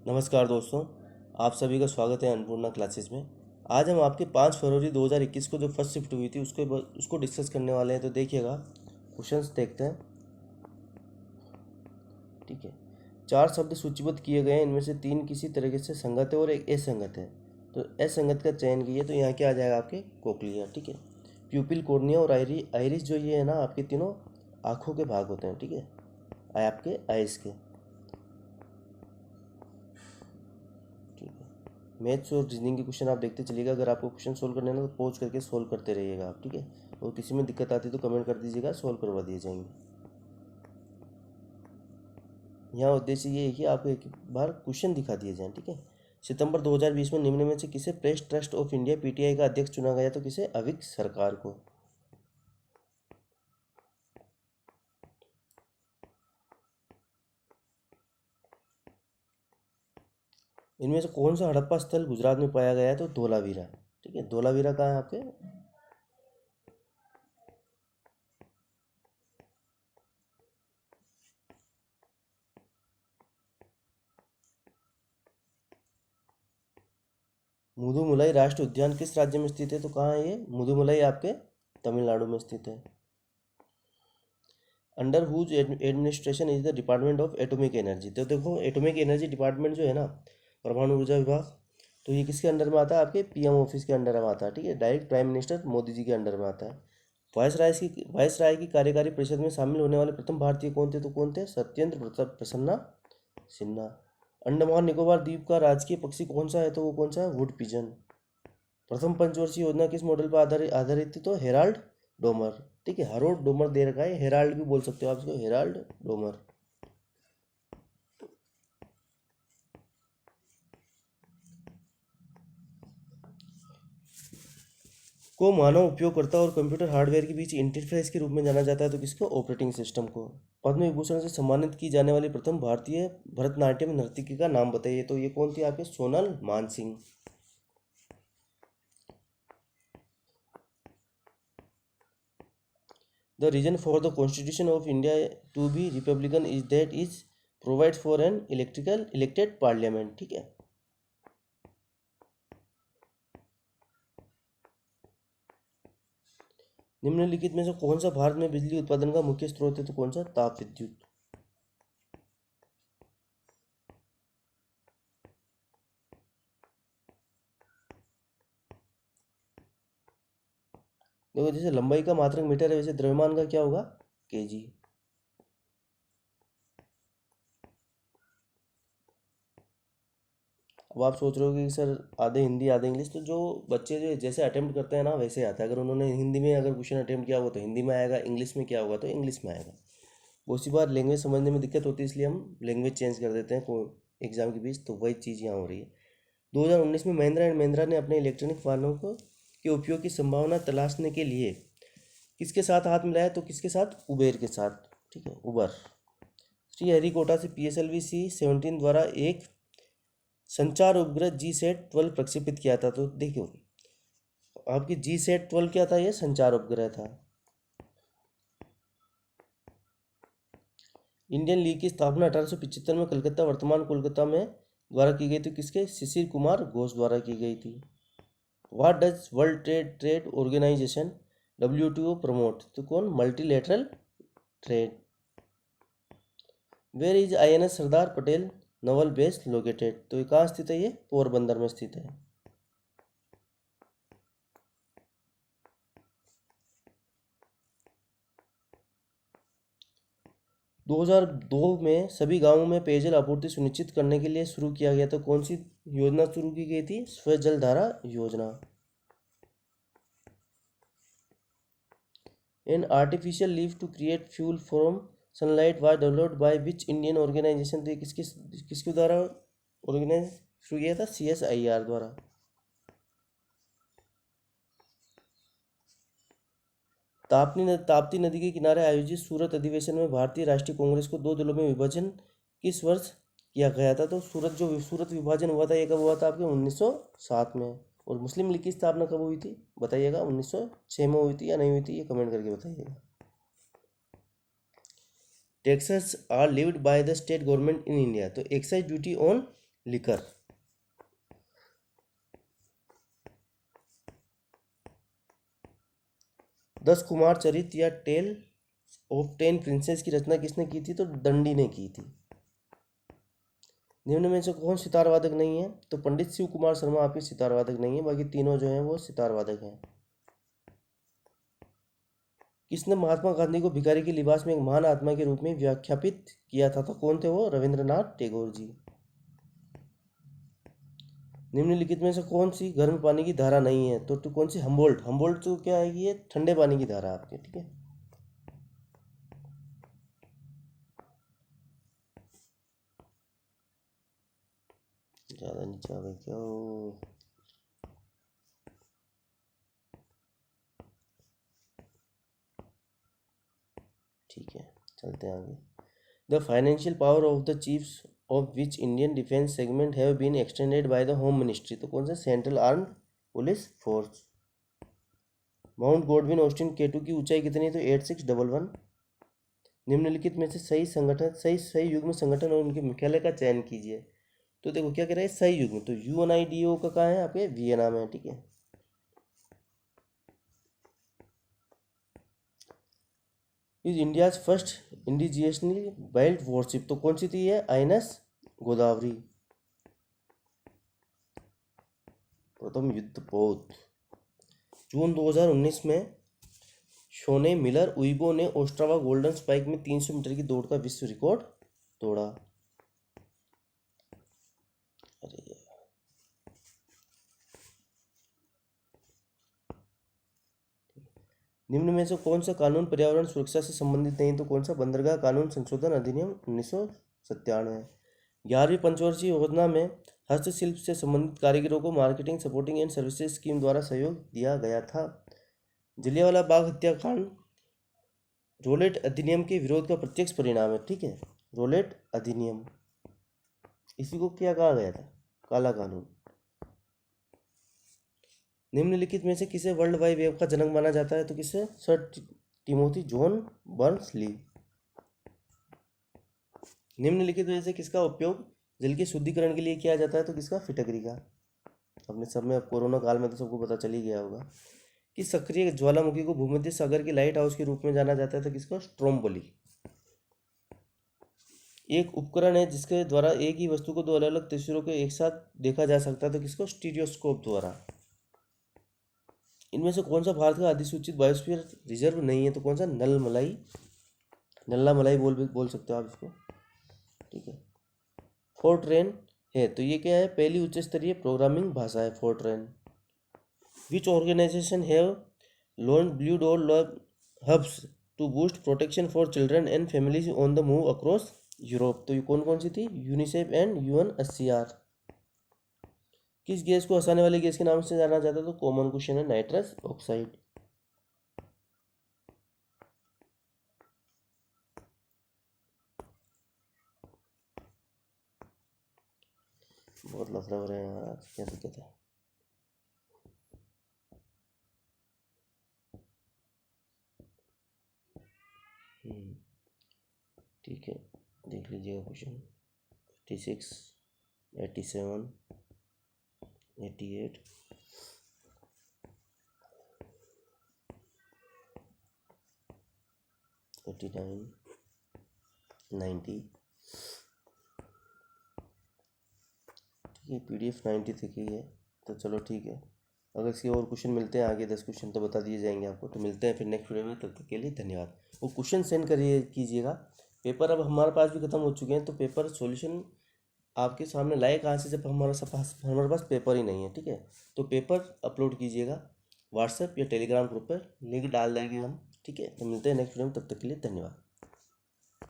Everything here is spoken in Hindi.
नमस्कार दोस्तों, आप सभी का स्वागत है अन्नपूर्णा क्लासेस में। आज हम आपके 5 फरवरी 2021 को जो फर्स्ट शिफ्ट हुई थी उसको डिस्कस करने वाले हैं। तो देखिएगा, क्वेश्चंस देखते हैं। ठीक है, 4 शब्द सूचीबद्ध किए गए हैं, इनमें से 3 किसी तरीके से संगत है और एक असंगत है। तो असंगत का चयन कीजिए। तो यहाँ क्या आ जाएगा आपके कोक्लिया। ठीक है, प्यूपिल, कॉर्निया और आइरिस जो ये है ना, आपके तीनों आँखों के भाग होते हैं। ठीक है, आपके आइस के। मैथ्स और रीजनिंग के क्वेश्चन आप देखते चलिएगा। अगर आपको क्वेश्चन सोल्व करने हैं ना, तो पॉज करके सोल्व करते रहिएगा आप। ठीक है, और किसी में दिक्कत आती है तो कमेंट कर दीजिएगा, सोल्व करवा दिए जाएंगे। यहाँ उद्देश्य ये है कि आपको एक बार क्वेश्चन दिखा दिए जाएँ। ठीक है, सितंबर 2020 में निम्न में से किसे press trust of India PTI का अध्यक्ष चुना गया? तो किसे? अविक सरकार को। इनमें से कौन सा हड़प्पा स्थल गुजरात में पाया गया है? तो धोलावीरा। ठीक है, धोलावीरा कहाँ है आपके? मुदुमलाई राष्ट्रीय उद्यान किस राज्य में स्थित है? तो कहाँ है ये मुदुमलाई? आपके तमिलनाडु में स्थित है। Under whose administration is the department of atomic energy? तो देखो, एटॉमिक एनर्जी डिपार्टमेंट जो है ना, परमाणु ऊर्जा विभाग, तो ये किसके अंडर में आता है? आपके पीएम ऑफिस के अंडर में आता है। ठीक है, direct prime minister Modi ji के अंडर में आता है। वायसराय की कार्यकारी परिषद में शामिल होने वाले प्रथम भारतीय कौन थे? तो कौन थे? सत्येंद्र प्रसन्ना सिन्हा। अंडमान निकोबार द्वीप का राजकीय पक्षी कौन सा है? तो वो कौन सा है? Would pigeon. प्रथम पंचवर्षीय योजना किस मॉडल पर आधारित थी? तो हेराल्ड डोमर। ठीक है, हरोल्ड डोमर दे रखा है, हेराल्ड भी बोल सकते हो आप इसको, हेराल्ड डोमर। को मानव उपयोगकर्ता और कंप्यूटर हार्डवेयर के बीच इंटरफेस के रूप में जाना जाता है। तो किसको? ऑपरेटिंग सिस्टम को। पद्म विभूषण से सम्मानित की जाने वाली प्रथम भारतीय भरतनाट्यम नर्तकी का नाम बताइए। तो ये कौन थी आपके? Sonal Mansingh. The reason for the Constitution of India to be Republican is that it provides for an elected parliament. ठीक है, निम्नलिखित में से कौन सा भारत में बिजली उत्पादन का मुख्य स्रोत है? तो कौन सा? ताप विद्युत। देखो, जैसे लंबाई का मात्रक मीटर है, वैसे द्रव्यमान का क्या होगा? केजी। अब आप सोच रहे हो कि सर आधे हिंदी आधे इंग्लिश, तो जो बच्चे जो जैसे अटेम्प्ट करते हैं ना, वैसे आता है। अगर उन्होंने हिंदी में अगर क्वेश्चन अटेम्प्ट किया होगा तो हिंदी में आएगा, इंग्लिश में किया होगा तो इंग्लिश में आएगा। बहुत सी बार लैंग्वेज समझने में दिक्कत होती है, इसलिए हम लैंग्वेज चेंज कर देते हैं को एग्जाम के बीच। तो वही चीज़ यहाँ हो रही है। 2019 में महिंद्रा एंड महिंद्रा ने अपने इलेक्ट्रॉनिक वाहनों को के उपयोग की संभावना तलाशने के लिए किसके साथ हाथ मिलाया? तो किसके साथ? उबेर के साथ। ठीक है, उबर। श्रीहरिकोटा से PSLV C-17 द्वारा एक संचार उपग्रह GSAT-12 प्रक्षेपित किया था। तो देखियो, आपकी GSAT-12 क्या था? ये संचार उपग्रह था। इंडियन लीग की स्थापना 1875 में कलकत्ता, वर्तमान कोलकाता में द्वारा की गई थी। किसके? शिशिर कुमार घोष द्वारा की गई थी। What does world trade organization WTO promote? तो कौन? Multilateral trade. Where is INS Sardar Patel naval base located? तो ये कहाँ स्थित है? ये पोरबंदर में स्थित है। 2002 में सभी गांवों में पेयजल आपूर्ति सुनिश्चित करने के लिए शुरू किया गया। तो कौन सी योजना शुरू की गई थी? Swajal Dhara Yojana. An artificial leaf to create fuel from sunlight was developed by which Indian organization? तो किसके द्वारा ऑर्गेनाइज शुरू किया था? CSIR द्वारा। ताप्ती नदी के किनारे आयोजित सूरत अधिवेशन में भारतीय राष्ट्रीय कांग्रेस को 2 दलों में विभाजन किस वर्ष किया गया था? तो सूरत विभाजन हुआ था, ये कब हुआ था? आपके 1907 में। और मुस्लिम लीग की स्थापना कब हुई थी? बताइएगा, 1906 में हुई थी या नहीं हुई थी? ये कमेंट करके बताइएगा। Taxes are levied by the state government in India. तो excise duty on liquor. 10 Kumar Charit या टेल ऑफ 10 प्रिंसेस की रचना किसने की थी? तो दंडी ने की थी। निम्न में से कौन सितार वादक नहीं है? तो पंडित शिव कुमार शर्मा आपके सितार वादक नहीं है, बाकी तीनों जो हैं वो सितार वादक हैं। किसने महात्मा गांधी को भिखारी के लिबास में एक महान आत्मा के रूप में व्याख्यापित किया था? तो कौन थे वो? रविंद्रनाथ टैगोर जी। निम्नलिखित में से कौन सी गर्म पानी की धारा नहीं है? तो कौन सी? हम्बोल्ट। हम्बोल्ट तो क्या है? ये ठंडे पानी की धारा आपके, ठीक है। ज़्यादा नीचे आ गए क्या? ठीक है, चलते हैं आगे। The financial power of the chiefs of which Indian defence segment have been extended by the home ministry? तो कौन सा? Central armed police force. Mount Godwin Austen K two की ऊंचाई कितनी है? तो 8611। निम्नलिखित में से सही संगठन, सही युग्म संगठन और उनके मुख्यालय का चयन कीजिए। तो देखो क्या कह रहा है? सही युग्म। तो UNIDO का कहाँ है? आपके वियना में, ठीक है। Is India's first indigenously built worship? तो कौन सी थी ये? INS गोदावरी। प्रथम युद्ध पोत। जून 2019 में शोने मिलर उइबो ने ओस्ट्रावा गोल्डन स्पाइक में 300 मीटर की दौड़ का विश्व रिकॉर्ड तोड़ा। अरे निम्न में से कौन सा कानून पर्यावरण सुरक्षा से संबंधित नहीं? तो कौन सा? बंदरगाह कानून संशोधन अधिनियम 1997। 11वीं पंचवर्षीय योजना में हस्तशिल्प से संबंधित कारीगरों को marketing, supporting and services scheme द्वारा सहयोग दिया गया था। जलियांवाला बाग हत्याकांड रोलेट अधिनियम के विरोध का प्रत्यक्ष परिणाम है, ठीक है। रोलेट अधिनियम, इसी को क्या कहा गया था? काला कानून। निम्नलिखित में से किसे वर्ल्ड वाइड वेब का जनक माना जाता है? तो किसे? Sir Timothy John Berners Lee. निम्नलिखित में से किसका उपयोग जल के शुद्धिकरण के लिए किया जाता है? तो किसका? फिटकरी का। अपने सब में, अब कोरोना काल में तो सबको पता चल ही गया होगा कि सक्रिय ज्वालामुखी को भूमध्य सागर के लाइट हाउस के रूप में जाना जाता है। तो किसका? स्ट्रोम्बोली। एक उपकरण है जिसके द्वारा एक ही वस्तु को दो अलग अलग तस्वीरों को एक साथ देखा जा सकता है। तो किसको? स्टीरियोस्कोप द्वारा। इनमें से कौन सा भारत का अधिसूचित बायोस्फीयर रिजर्व नहीं है? तो कौन सा? नलमलाई, नल्ला मलाई बोल सकते हो आप इसको, ठीक है। फोर्ट्रेन है, तो ये क्या है? पहली उच्च स्तरीय प्रोग्रामिंग भाषा है Fortran. Which organization have launch blue dot hubs to boost protection for children and families on the move across Europe? तो ये कौन कौन सी थी? UNICEF and UNHCR। किस गैस को हंसाने वाली गैस के नाम से जाना जाता है? तो कॉमन क्वेश्चन है, नाइट्रस ऑक्साइड। बहुत लफड़ा हो रहा है यार, आज क्या दिक्कत है? ठीक है, देख लीजिएगा क्वेश्चन। 86, 87, 88, 89, 90। ठीक है, PDF 90 तक ही है, तो चलो ठीक है। अगर इसके और क्वेश्चन मिलते हैं आगे 10 क्वेश्चन तो बता दिए जाएंगे आपको। तो मिलते हैं फिर नेक्स्ट वीडियो में, तब तक के लिए धन्यवाद। वो क्वेश्चन सेंड करिए कीजिएगा। पेपर अब हमारे पास भी ख़त्म हो चुके हैं, तो पेपर सॉल्यूशन आपके सामने लाए कहाँ से जब हमारे पास पेपर ही नहीं है, ठीक है। तो पेपर अपलोड कीजिएगा व्हाट्सएप या टेलीग्राम ग्रुप पर, लिंक डाल देंगे हम, ठीक है। तो मिलते हैं नेक्स्ट वीडियो में, तब तक के लिए धन्यवाद।